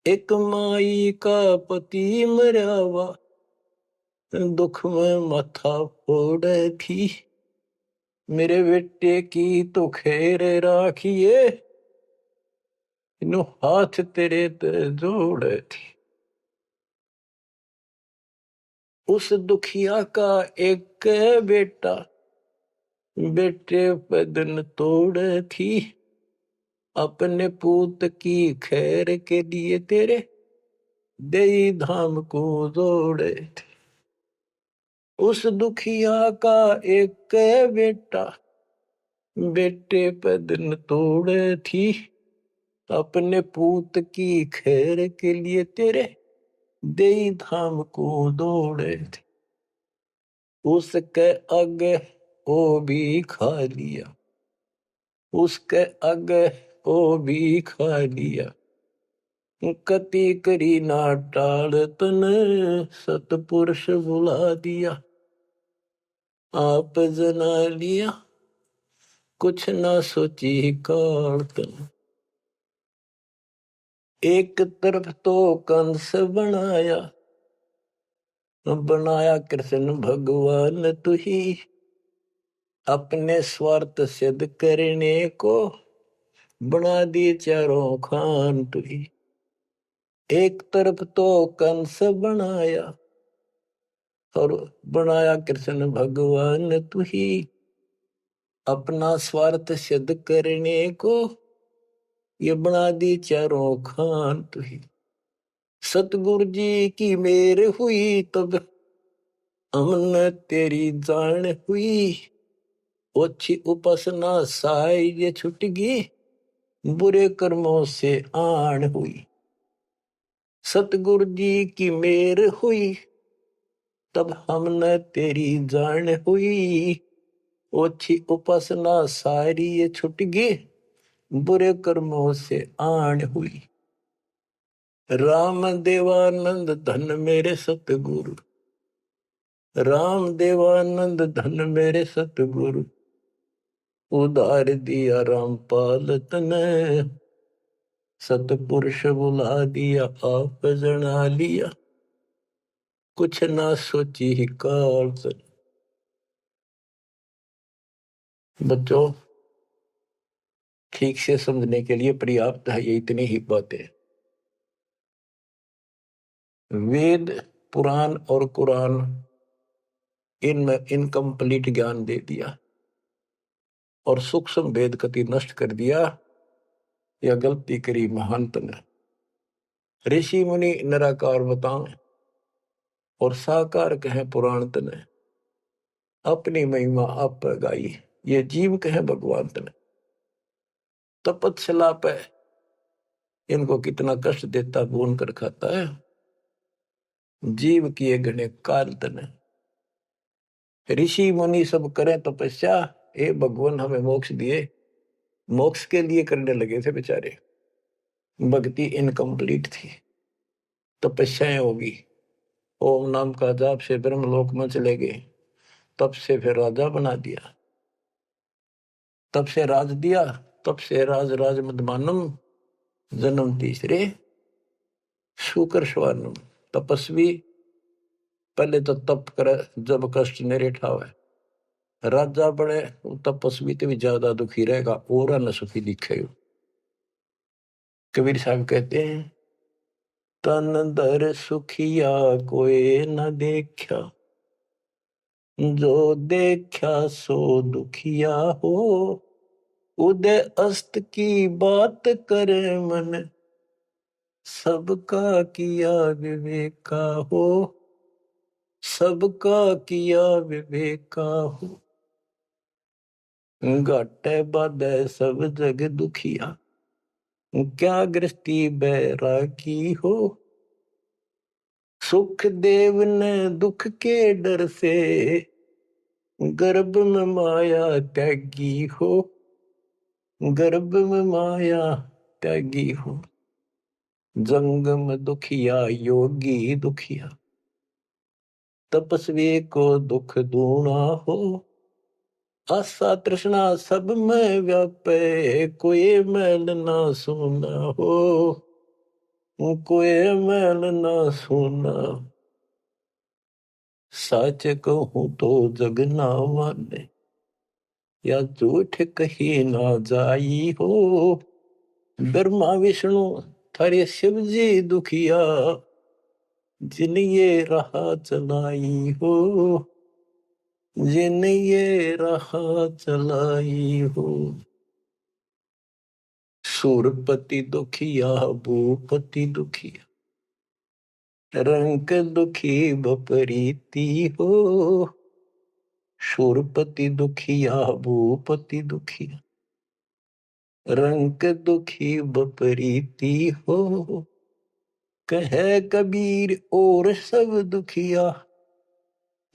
एक माई का पति मरा, वह दुख में माथा फोड़े थी, मेरे बेटे की तो खैर राखिए, नो हाथ तेरे पे जोड़े थी। उस दुखिया का एक बेटा, बेटे पे दिन तोड़े थी, अपने पूत की खैर के लिए तेरे देई धाम को जोड़े थे। उस दुखिया का एक बेटा, बेटे पे दिन तोड़े थी, अपने पूत की खैर के लिए तेरे देई धाम को दौड़े थे। उसके आगे वो भी खा लिया, उसके आगे वो भी खा लिया, कति करी ना टाल तने, सतपुरुष बुला दिया, आप जना लिया, कुछ ना सोची काल तने। एक तरफ तो कंस बनाया, बनाया कृष्ण भगवान तू ही, अपने स्वार्थ सिद्ध करने को बना दी चारों खान तू ही। एक तरफ तो कंस बनाया, और बनाया कृष्ण भगवान तू ही, अपना स्वार्थ सिद्ध करने को ये बना दी चारों खान तू ही। सतगुरु जी की मेर हुई तब हमने तेरी जान हुई, ओछी उपासना साई ये छुट गई, बुरे कर्मों से आन हुई। सतगुरु जी की मेर हुई तब हमने तेरी जान हुई, ओछी उपासना सारी ये छुट गई, बुरे कर्मों से आन हुई। राम देवानंद धन मेरे सतगुरु, राम देवानंद धन मेरे सतगुरु, उधार दिया रामपाल तने, सतपुरुष बुला दिया, आप जना लिया, कुछ ना सोची ही काल तने। बच्चों, ठीक से समझने के लिए पर्याप्त है ये इतनी ही बातें। वेद, पुराण और कुरान, इनमें इनकम्प्लीट ज्ञान दे दिया और सूक्ष्म भेद कति नष्ट कर दिया, या गलती करी महंत ने। ऋषि मुनि निराकार बताएं और साकार कहें पुराण तने, अपनी महिमा आप गाई, ये जीव कहें भगवान तने। तपस्या पे इनको कितना कष्ट देता, भून कर खाता है, जीव किए गणे काल तने। ऋषि मुनि सब करें तपस्या, हे भगवान हमें मोक्ष दिए, मोक्ष के लिए करने लगे थे बेचारे, भक्ति इनकम्प्लीट थी, तपस्याएं होगी, ओम नाम का जाप से ब्रह्मलोक में चले गए, तब से फिर राजा बना दिया, तब से राज दिया, तब से राज राज मदमानम, जन्म तीसरे शुकर स्वानम। तपस्वी पहले तो तप करे जब कष्ट नेरे ठावे, राजा बड़े तपस्वी तो भी ज्यादा दुखी रहेगा और न सुखी दिखेगा। कबीर साहब कहते हैं, तन दर सुखिया कोई न देखा, जो देखा सो दुखिया हो, उदय अस्त की बात करे मन, सबका किया विवेका हो, सबका किया विवेका हो। घाटे बाधे सब जग दुखिया, क्या गृहस्थी बैरागी हो, सुख देव ने दुख के डर से, गर्भ में माया त्यागी हो, गर्भ में माया त्यागी हो। जंगम दुखिया योगी दुखिया, तपस्वी को दुख दूना हो। आशा तृष्णा सब में व्यापे, कोई मैल ना सुना हो, कोई मैल ना सुना। सच कहूं तो जग ना माने, या झूठ कही ना जाई हो। ब्रह्मा विष्णु थारे शिव जी दुखिया, जिन ये राह चलाई हो, जिन ये राह चलाई हो। सूरपति दुखिया भूपति दुखिया, रंक दुखी बपरीती हो। सूरपति दुखिया भूपति दुखिया, रंक दुखी बपरीती हो। कहे कबीर और सब दुखिया,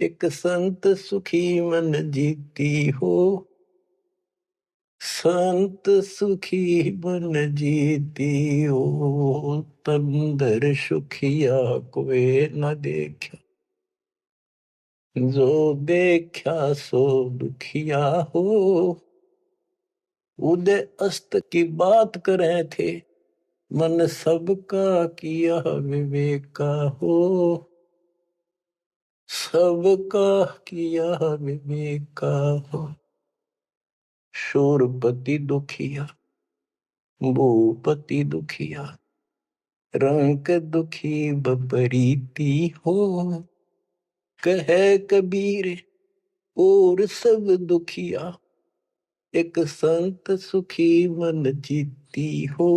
एक संत सुखी मन जीती हो। संत सुखी मन जीती हो। तंदर सुखिया कोई न देखा, जो देखा सो दुखिया हो। उदय अस्त की बात करे थे, मन सबका किया विवेका हो। सबका किया विवेका हो। शूरपति दुखिया भूपति दुखिया, रंक दुखी बपरीती हो। कहे कबीर और सब दुखिया, एक संत सुखी मन जीती हो।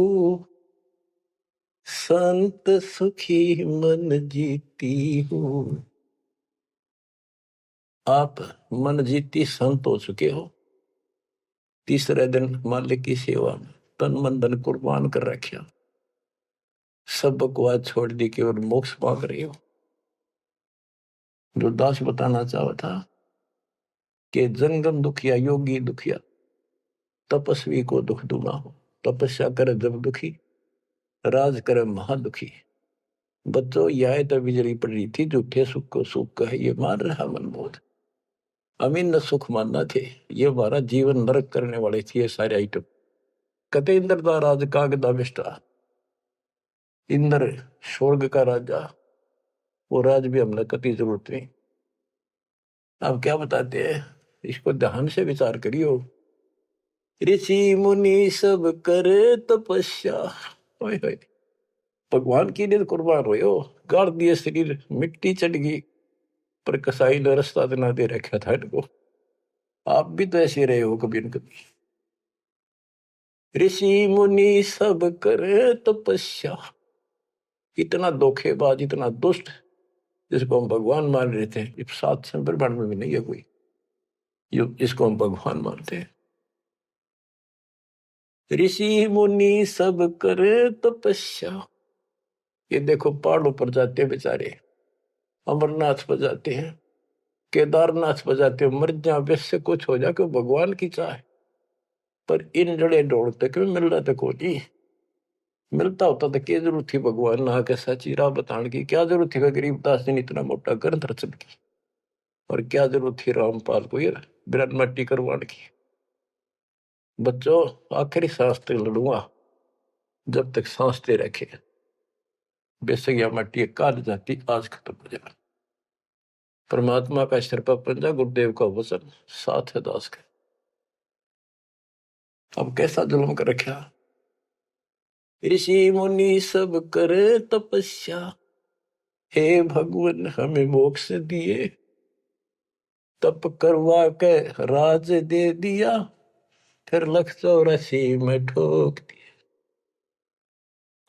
संत सुखी मन जीती हो। आप मन जीती संत हो चुके हो। तीसरे दिन मालिक की सेवा में तन मन धन कुर्बान कर रखा, सब बकवास छोड़ दी, केवल मोक्ष मांग रही हो। जो दास बताना चाहा था कि जंगम दुखिया योगी दुखिया, तपस्वी को दुख दूना हो। तपस्या करे जब दुखी, राज करे महादुखी। बच्चों यह तो बिजली पड़ रही थी, झूठे सुख को सुख कहे ये मान रहा मनमोद। अमीन न सुख मानना थे, ये हमारा जीवन नरक करने वाले थे ये सारे आइटम। कते इंद्र दा राज कागदा बिष्टा, इंद्र स्वर्ग का राजा, वो राज भी हमने कति जरूरत नहीं। अब क्या बताते हैं, इसको ध्यान से विचार करियो। ऋषि मुनि सब करे तपस्या, ओए होए, भगवान की लिए कुर्बान हुए हो। गाड़ दिए शरीर, मिट्टी चढ़ गई, पर कसाई ने रास्ता ना दे रखा था इनको। आप भी तो ऐसे रहे हो कभी न कभी। ऋषि मुनि सब करे तपस्या, इतना धोखेबाज इतना दुष्ट जिसको हम भगवान मान रहे थे, इस सात संप्रमण में भी नहीं है कोई जिसको हम भगवान मानते हैं। ऋषि मुनि सब करे तपस्या, ये देखो पहाड़ों पर जाते हैं बेचारे, अमरनाथ पर जाते हैं, केदारनाथ पर जाते हैं, मर जा वैसे कुछ हो जाए भगवान की चाह। पर इन जड़े ढोड़ते क्यों मिल रहा था कोई, मिलता होता तो क्या जरूरत थी भगवान ना के सच्ची राह बताने की। क्या जरूरत थी गरीबदास जी ने इतना मोटा ग्रंथ रचन की, और क्या जरूरत थी रामपाल को ये बिरन मट्टी करवाने की। बच्चों आखिरी सांस तक लड़ूंगा, जब तक सांसते रखे। बेशक यह मट्टी काल जाती आज खत्म हो जाए। परमात्मा का सिर पर पंजा, गुरुदेव का वचन साथ है दास का। अब कैसा जुल्म कर रखा। ऋषि मुनि सब करे तपस्या, हे भगवान हमें मोक्ष दिए। तप करवा के राज दे दिया, फिर 184 में ठोक दिया।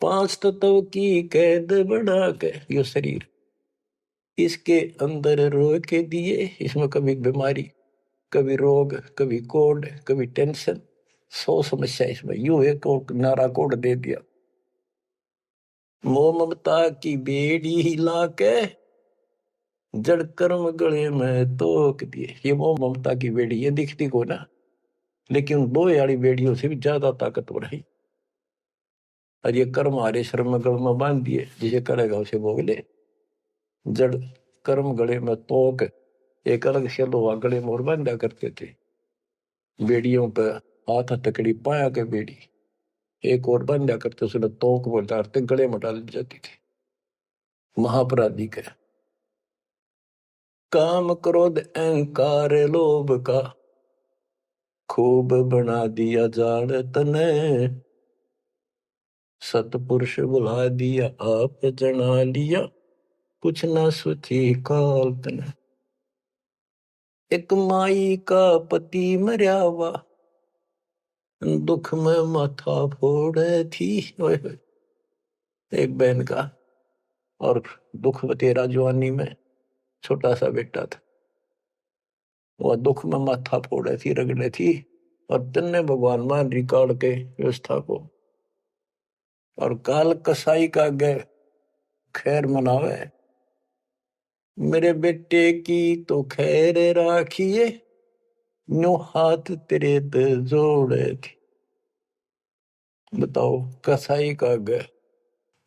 5 तत्व की कैद बढ़ा के यो शरीर इसके अंदर रोक के दिए। इसमें कभी बीमारी, कभी रोग, कभी कोढ़, कभी टेंशन, 100 समस्या इसमें। यूं एक और नारा कोड दे दिया, मोह ममता की बेड़ी हिला के जड़ कर्म गले में तोक दिए। ये मोह ममता की बेड़ी, ये दिखती को ना, लेकिन दो यारी बेड़ियों से भी ज्यादा ताकतवर है। और ये कर्म हमारे श्रम गल में बांध दिए, जिसे करेगा उसे भोग ले। जड़ कर्म गले में तोक, एक अलग से लोहा गले में और बांधा करते थे। बेड़ियों पर हाथ हथकड़ी पाया के बेड़ी एक और बांधा करते, उसने तोक बोलते गले में डाल जाती थी। महापराधी के काम क्रोध अहंकार लोभ का खूब बना दिया जाड़ तने, सतपुरुष बुला दिया आप जना लिया कुछ ना सोची काल तने। एक माई का पति मर्या हुआ दुख में माथा फोड़े थी। एक बहन का और दुख तेरा जवानी में छोटा सा बेटा था, वह दुख में माथा फोड़े थी, रगड़े थी। और तन्ने भगवान मान रिकॉर्ड के व्यवस्था को, और काल कसाई का गे खैर मनावे, मेरे बेटे की तो खैर राखिए नो हाथ तेरे ते जोड़े थी। बताओ, कसाई का गे।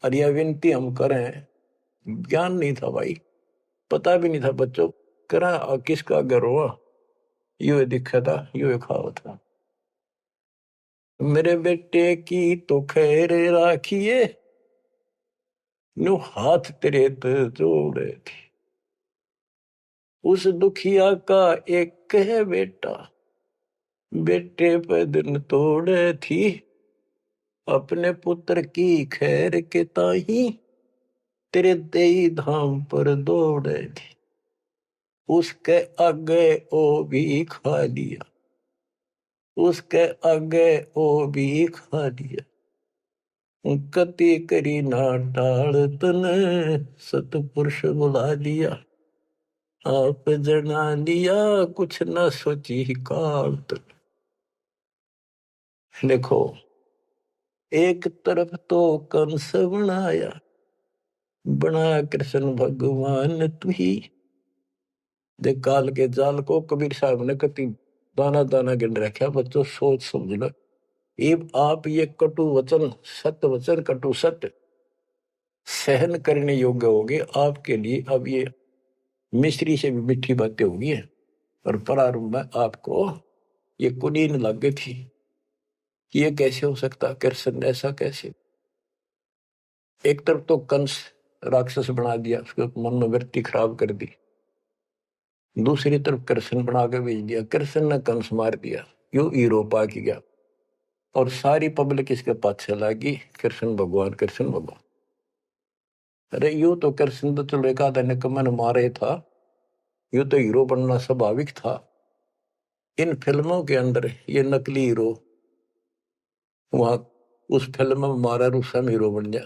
और यह विनती हम करें, ज्ञान नहीं था भाई, पता भी नहीं था बच्चों, करा किसका गर हुआ, यू दिखा था, यू खावा था। मेरे बेटे की तो खैर राखिए नो हाथ तेरे ते जोड़े थी। उस दुखिया का एक है बेटा, बेटे पे दिन तोड़े थी। अपने पुत्र की खैर के ताही तेरे देई धाम पर दौड़े थी। उसके आगे ओ भी खा लिया, उसके आगे ओ भी खा लिया। कति करी ना टाल तने, सतपुरुष बुला लिया आप जना लिया कुछ न सोची काल तक। देखो, एक तरफ तो कंस बनाया, बना कृष्ण भगवान तू ही। देख काल के जाल को कबीर साहब ने कति दाना दाना गिन रखा। बच्चों सोच समझ लो, अब आप ये कटु वचन, सत्य वचन कटु सत्य सहन करने योग्य होगे आपके लिए। अब ये मिश्री से भी मीठी बातें होगी। और प्रारंभ में आपको ये कुनीन लग गई थी, ये कैसे हो सकता, कृष्ण ऐसा कैसे। एक तरफ तो कंस राक्षस बना दिया, उसके मन में वृत्ति खराब कर दी। दूसरी तरफ कृष्ण बना के भेज दिया, कृष्ण ने कंस मार दिया, यू हीरो पा की गया। और सारी पब्लिक इसके पाछे लगी, कृष्ण भगवान कृष्ण भगवान। अरे यू तो कृष्ण तो चलो एक आधा निकम्मन मारे था, यू तो हीरो बनना स्वाभाविक था। इन फिल्मों के अंदर ये नकली हीरो वहां उस फिल्म में मारा रूसम हीरो बन जा।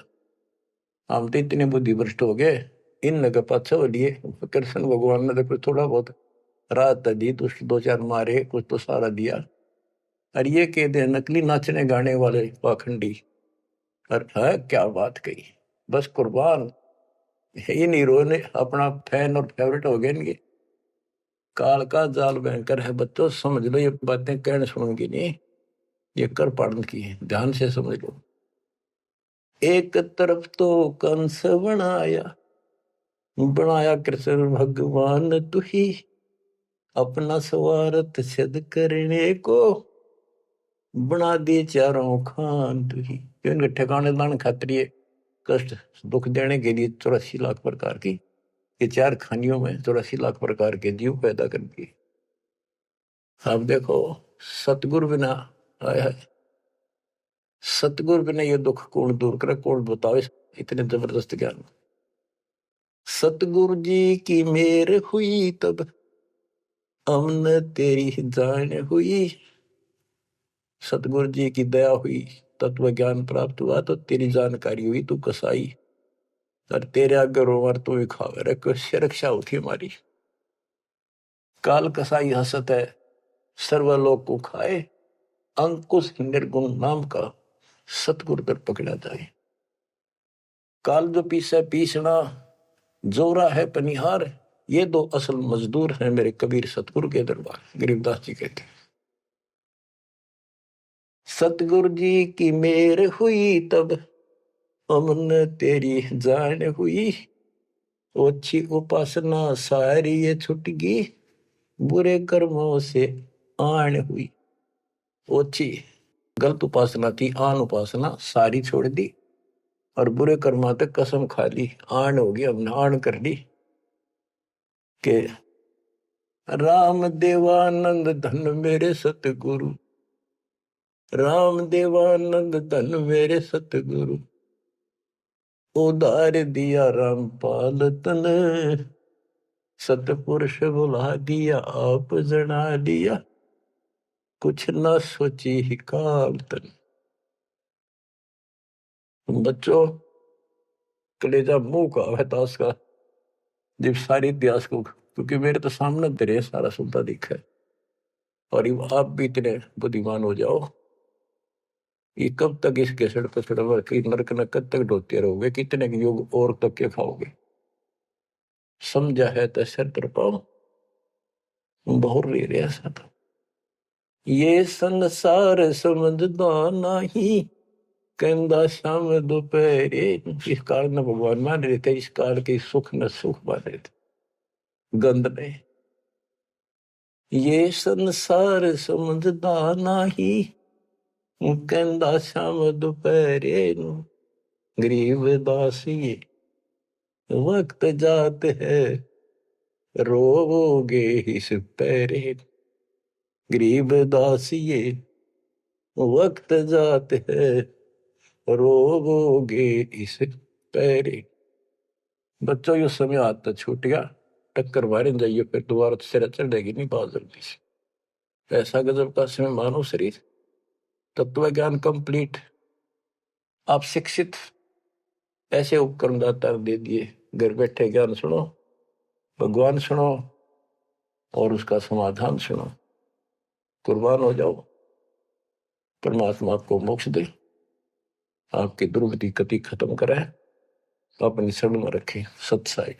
हम तो इतने बुद्धि भ्रष्ट हो गए, इन लगे पाछे हो लिए। कृष्ण भगवान ने देखो थोड़ा बहुत राहत दी, तो उसके दो चार मारे, कुछ तो सारा दिया। और ये कहते हैं नकली नाचने गाने वाले पाखंडी। और है क्या बात कही, बस कुर्बान। इन हीरो ने अपना फैन और फेवरेट हो गए इनके। काल का जाल भयंकर है बच्चों, समझ लो। ये बातें कहने सुनूंगी नहीं, ये कर पाड़न की है, ध्यान से समझ लो। एक तरफ तो कंस बनाया, बनाया कृष्ण भगवान तू ही। अपना स्वार्थ सिद्ध करने को बना दिए चारों खान तू ही। इनके ठिकाने लाने खातिर ये कष्ट दुख देने के लिए 84 लाख प्रकार की, ये चार खानियों में 84 लाख प्रकार के जीव पैदा कर दिए। अब देखो, सतगुरु बिना आया है, सतगुरु बिना ये दुख कौन दूर करे, कौन बताओ इतने जबरदस्त ज्ञान। सतगुरु जी की मेर हुई तब हमने तेरी जान हुई। सतगुरु जी की दया हुई, तत्व ज्ञान प्राप्त हुआ, तो तेरी जानकारी हुई, तू कसाई। और तेरे आगे रोवर तू ही खावे रे, कैसे रक्षा होती हमारी। काल कसाई हसत है, सर्वलोक को खाए, अंकुश निर्गुण नाम का सतगुरु दर पकड़ा जाए। काल जो पीसे पीसना, जोरा है पनिहार, ये दो असल मजदूर हैं मेरे कबीर सतगुरु के दरबार। गरीबदास जी कहते हैं, सतगुरु जी की मेर हुई तब अमन तेरी जान हुई, ओछी उपासना सारी ये छुट गई, बुरे कर्मों से आन हुई। ओछी गलत उपासना थी, आन उपासना सारी छोड़ दी, और बुरे कर्मा तक कसम खा ली, आन होगी, हमने आन कर ली के राम देवानंद धन मेरे सतगुरु, राम देवानंद धन मेरे सतगुरु, उधार दिया रामपाल तन, सतपुरुष बुला दिया आप जना दिया, कुछ न सोची ही काल तन। बच्चों कलेजा मुंह का है ताश का, जब सारी इतिहास को, क्योंकि मेरे तो सामने तेरे सारा सुनता दिखा है, और आप भी इतने बुद्धिमान हो जाओ, ये कब तक इस केसड़ पे चढ़वा कि नरक न कब तक ढोते रहोगे, कितने युग और तक के खाओगे। समझा है तो सर तर पाओ, बहुत ले रहा सा था। ये संसार समझदा नहीं, कहंदा शाम दोपहरे, इस काल न भगवान मान रहे थे, इस काल के सुख न सुख मान रहे थे गंद ने। ये संसार समझदा नहीं, कहंदा शाम दोपहरे, गरीब दास ये वक्त जात है, रोगे इस पैरे, गरीब दास ये वक्त जात है, रोगे इस पैरे। बच्चों ये समय आता छूट गया, टक्कर मारे जाइए, फिर दोबारा सिर चढ़ेगी नहीं बहुत जल्दी से। ऐसा गजब का समय मानो शरीर, तत्व ज्ञान कंप्लीट, आप शिक्षित, ऐसे उपकरण दाता दे दिए, घर बैठे ज्ञान सुनो, भगवान सुनो, और उसका समाधान सुनो, कुर्बान हो जाओ, परमात्मा आपको मोक्ष दे, आपकी दुर्गति कति खत्म करे, अपनी शरण में रखें। सत्साई।